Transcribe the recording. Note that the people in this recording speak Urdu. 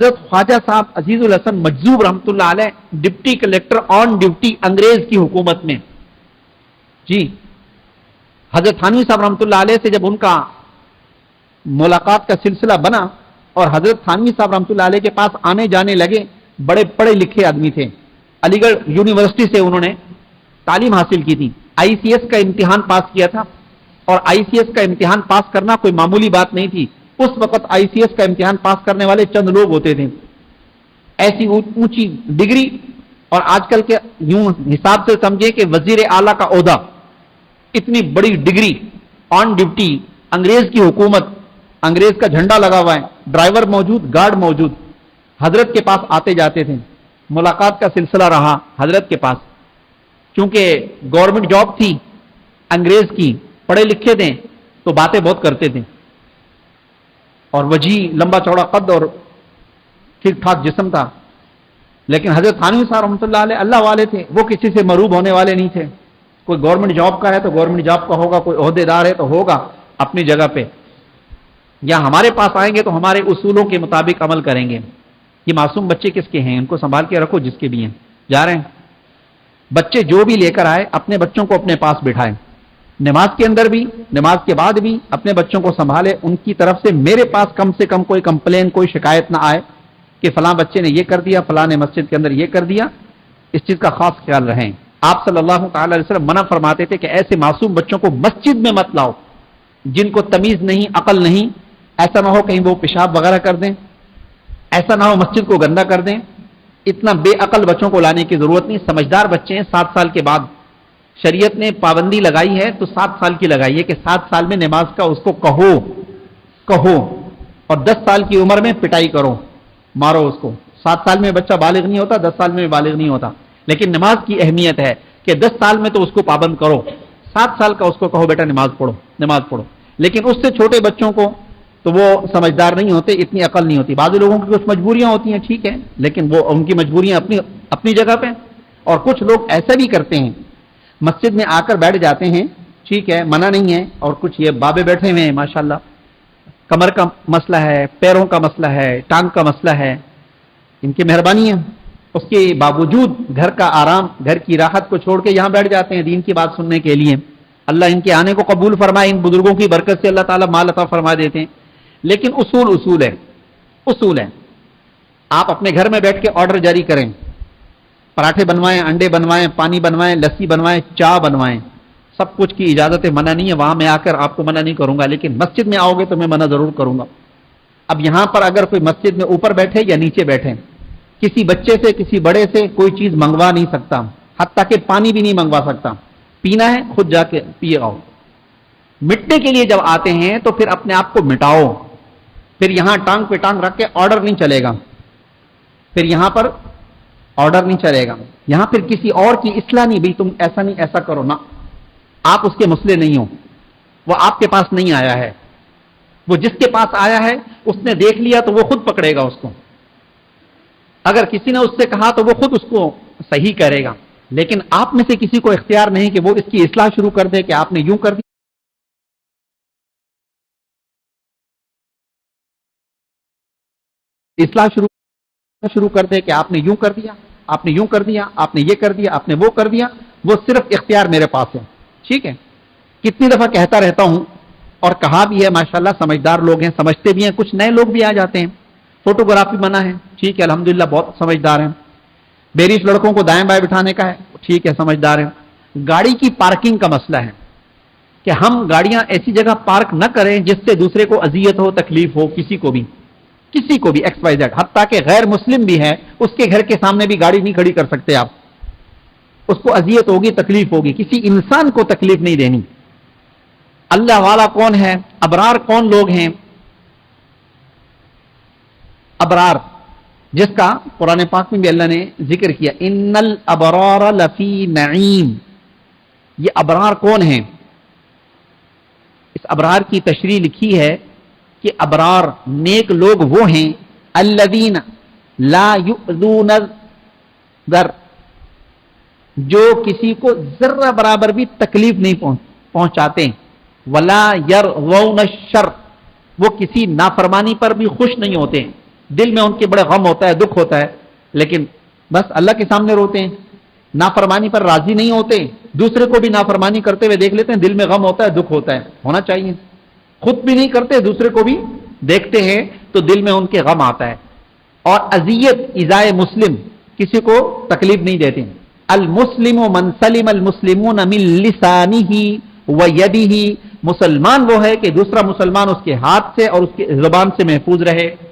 حضرت خواجہ صاحب عزیز الحسن مجذوب رحمۃ اللہ علیہ ڈپٹی کلیکٹر آن ڈیوٹی انگریز کی حکومت میں، جی حضرت تھانوی صاحب رحمۃ اللہ علیہ سے جب ان کا ملاقات کا سلسلہ بنا اور حضرت تھانوی صاحب رحمۃ اللہ علیہ کے پاس آنے جانے لگے، بڑے پڑھے لکھے آدمی تھے، علی گڑھ یونیورسٹی سے انہوں نے تعلیم حاصل کی تھی، آئی سی ایس کا امتحان پاس کیا تھا، اور آئی سی ایس کا امتحان پاس کرنا کوئی معمولی بات نہیں تھی۔ اس وقت آئی سی ایس کا امتحان پاس کرنے والے چند لوگ ہوتے تھے، ایسی اونچی ڈگری، اور آج کل کے یوں حساب سے سمجھے کہ وزیر اعلیٰ کا عہدہ، اتنی بڑی ڈگری، آن ڈیوٹی، انگریز کی حکومت، انگریز کا جھنڈا لگا ہوا ہے، ڈرائیور موجود، گارڈ موجود، حضرت کے پاس آتے جاتے تھے، ملاقات کا سلسلہ رہا حضرت کے پاس، چونکہ گورنمنٹ جاب تھی انگریز کی، پڑھے لکھے تھے تو باتیں بہت کرتے تھے، اور وجی، لمبا چوڑا قد اور ٹھیک ٹھاک جسم تھا، لیکن حضرت تھانوی صاحب رحمۃ اللہ علیہ اللہ والے تھے، وہ کسی سے مروب ہونے والے نہیں تھے، کوئی گورنمنٹ جاب کا ہے تو گورنمنٹ جاب کا ہوگا، کوئی عہدے دار ہے تو ہوگا اپنی جگہ پہ، یا ہمارے پاس آئیں گے تو ہمارے اصولوں کے مطابق عمل کریں گے۔ یہ معصوم بچے کس کے ہیں؟ ان کو سنبھال کے رکھو، جس کے بھی ہیں جا رہے ہیں بچے، جو بھی لے کر آئے اپنے بچوں کو اپنے پاس بٹھائیں، نماز کے اندر بھی، نماز کے بعد بھی اپنے بچوں کو سنبھالے، ان کی طرف سے میرے پاس کم سے کم کوئی کمپلین، کوئی شکایت نہ آئے کہ فلاں بچے نے یہ کر دیا، فلاں نے مسجد کے اندر یہ کر دیا، اس چیز کا خاص خیال رہیں۔ آپ صلی اللہ تعالی علیہ وسلم منع فرماتے تھے کہ ایسے معصوم بچوں کو مسجد میں مت لاؤ جن کو تمیز نہیں، عقل نہیں، ایسا نہ ہو کہیں وہ پیشاب وغیرہ کر دیں، ایسا نہ ہو مسجد کو گندا کر دیں، اتنا بے عقل بچوں کو لانے کی ضرورت نہیں، سمجھدار بچے ہیں، 7 سال کے بعد شریعت نے پابندی لگائی ہے تو 7 سال کی لگائی ہے کہ 7 سال میں نماز کا اس کو کہو، اور 10 سال کی عمر میں پٹائی کرو، مارو اس کو۔ 7 سال میں بچہ بالغ نہیں ہوتا، 10 سال میں بالغ نہیں ہوتا، لیکن نماز کی اہمیت ہے کہ 10 سال میں تو اس کو پابند کرو، 7 سال کا اس کو کہو بیٹا نماز پڑھو، لیکن اس سے چھوٹے بچوں کو تو وہ سمجھدار نہیں ہوتے، اتنی عقل نہیں ہوتی، بعض لوگوں کی کچھ مجبوریاں ہوتی ہیں، ٹھیک ہے، لیکن وہ ان کی مجبوریاں اپنی جگہ پہ، اور کچھ لوگ ایسا بھی کرتے ہیں، مسجد میں آ کر بیٹھ جاتے ہیں، ٹھیک ہے، منع نہیں ہے، اور کچھ یہ بابے بیٹھے ہوئے ہیں ماشاءاللہ، کمر کا مسئلہ ہے، پیروں کا مسئلہ ہے، ٹانگ کا مسئلہ ہے، ان کی مہربانی ہے، اس کے باوجود گھر کا آرام، گھر کی راحت کو چھوڑ کے یہاں بیٹھ جاتے ہیں دین کی بات سننے کے لیے۔ اللہ ان کے آنے کو قبول فرمائے، ان بزرگوں کی برکت سے اللہ تعالیٰ مال عطا فرما دیتے ہیں، لیکن اصول ہے۔ آپ اپنے گھر میں بیٹھ کے آرڈر جاری کریں، پراٹھے بنوائیں، انڈے بنوائیں، پانی بنوائیں، لسی بنوائیں، چائے بنوائیں، سب کچھ کی اجازت ہے، منع نہیں ہے، وہاں میں آ کر آپ کو منع نہیں کروں گا، لیکن مسجد میں آؤ گے تو میں منع ضرور کروں گا۔ اب یہاں پر اگر کوئی مسجد میں اوپر بیٹھے یا نیچے بیٹھے، کسی بچے سے، کسی بڑے سے کوئی چیز منگوا نہیں سکتا، حتیٰ کہ پانی بھی نہیں منگوا سکتا، پینا ہے خود جا کے پیے آؤ۔ مٹنے کے لیے جب آتے ہیں تو پھر اپنے آپ کو مٹاؤ، پھر یہاں ٹانگ پہ ٹانگ رکھ کے آرڈر نہیں چلے گا، پھر یہاں پر آرڈر نہیں چلے گا، یہاں پھر کسی اور کی اصلاح نہیں، بھی تم ایسا نہیں ایسا کرو نا، آپ اس کے مسئلے نہیں ہو، وہ آپ کے پاس نہیں آیا ہے، وہ جس کے پاس آیا ہے اس نے دیکھ لیا تو وہ خود پکڑے گا اس کو، اگر کسی نے اس سے کہا تو وہ خود اس کو صحیح کرے گا، لیکن آپ میں سے کسی کو اختیار نہیں کہ وہ اس کی اصلاح شروع کر دے کہ آپ نے یوں کر دیا، اصلاح شروع کر دے کہ آپ نے یوں کر دیا، آپ نے یوں کر دیا، آپ نے یہ کر دیا، آپ نے وہ کر دیا، وہ صرف اختیار میرے پاس ہے، ٹھیک ہے۔ کتنی دفعہ کہتا رہتا ہوں اور کہا بھی ہے، ماشاءاللہ سمجھدار لوگ ہیں، سمجھتے بھی ہیں، کچھ نئے لوگ بھی آ جاتے ہیں، فوٹوگرافی منع ہے، ٹھیک ہے، الحمدللہ بہت سمجھدار ہیں، بیریش لڑکوں کو دائیں بائیں بٹھانے کا ہے، ٹھیک ہے، سمجھدار ہیں۔ گاڑی کی پارکنگ کا مسئلہ ہے کہ ہم گاڑیاں ایسی جگہ پارک نہ کریں جس سے دوسرے کو اذیت ہو، تکلیف ہو، کسی کو بھی ایکس وائی زیڈ، حتیٰ کہ غیر مسلم بھی ہے، اس کے گھر کے سامنے بھی گاڑی نہیں کھڑی کر سکتے آپ، اس کو اذیت ہوگی، تکلیف ہوگی، کسی انسان کو تکلیف نہیں دینی۔ اللہ والا کون ہے؟ ابرار کون لوگ ہیں؟ ابرار جس کا قرآن پاک میں بھی اللہ نے ذکر کیا، ان الابرار لفی نعیم، یہ ابرار کون ہیں؟ اس ابرار کی تشریح لکھی ہے کہ ابرار نیک لوگ وہ ہیں الذین لا یؤذون الذر، جو کسی کو ذرہ برابر بھی تکلیف نہیں پہنچاتے، ولا یرضون الشر، وہ کسی نافرمانی پر بھی خوش نہیں ہوتے، دل میں ان کے بڑے غم ہوتا ہے، دکھ ہوتا ہے، لیکن بس اللہ کے سامنے روتے ہیں، نافرمانی پر راضی نہیں ہوتے، دوسرے کو بھی نافرمانی کرتے ہوئے دیکھ لیتے ہیں، دل میں غم ہوتا ہے، دکھ ہوتا ہے، ہونا چاہیے، خود بھی نہیں کرتے، دوسرے کو بھی دیکھتے ہیں تو دل میں ان کے غم آتا ہے۔ اور اذیت ایذائے مسلم، کسی کو تکلیف نہیں دیتے۔ المسلم من سلم المسلمون من لسانہ و یدہ، مسلمان وہ ہے کہ دوسرا مسلمان اس کے ہاتھ سے اور اس کی زبان سے محفوظ رہے۔